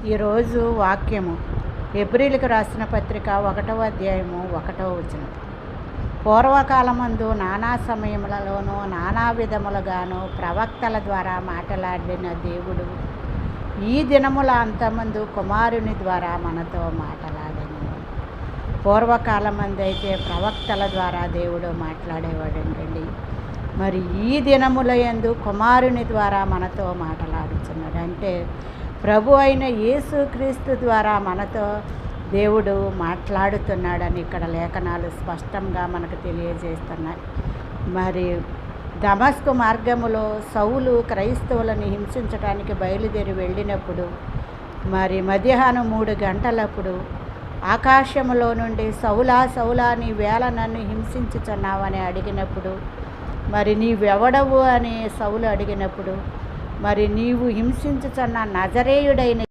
ఈరోజు వాక్యము హెబ్రీయులకు రాసిన పత్రిక 1వ అధ్యాయము 1వ వచనం. పూర్వకాలమందు నానా సమయములలోనూ నానా విధములుగాను ప్రవక్తల ద్వారా మాట్లాడిన దేవుడు ఈ దినముల అంతమందు కుమారుని ద్వారా మనతో మాట్లాడెను. పూర్వకాలమందు అయితే ప్రవక్తల ద్వారా దేవుడు మాట్లాడేవాడండి. మరి ఈ దినముల యందు కుమారుని ద్వారా మనతో మాట్లాడుతున్నాడు. అంటే ప్రభు అయిన యేసుక్రీస్తు ద్వారా మనతో దేవుడు మాట్లాడుతున్నాడని ఇక్కడ లేఖనాలు స్పష్టంగా మనకు తెలియజేస్తున్నాయి. మరి దమస్కు మార్గములో సౌలు క్రైస్తవులను హింసించడానికి బయలుదేరి వెళ్ళినప్పుడు మరి మధ్యాహ్నం 3 గంటలప్పుడు ఆకాశములో నుండి సౌలా సౌలా నీ వేళ నన్ను హింసించుచున్నావని అడిగినప్పుడు, మరి నీవెవడవు అని సౌలు అడిగినప్పుడు, మరి నీవు హింసించుచున్న నజరేయుడైన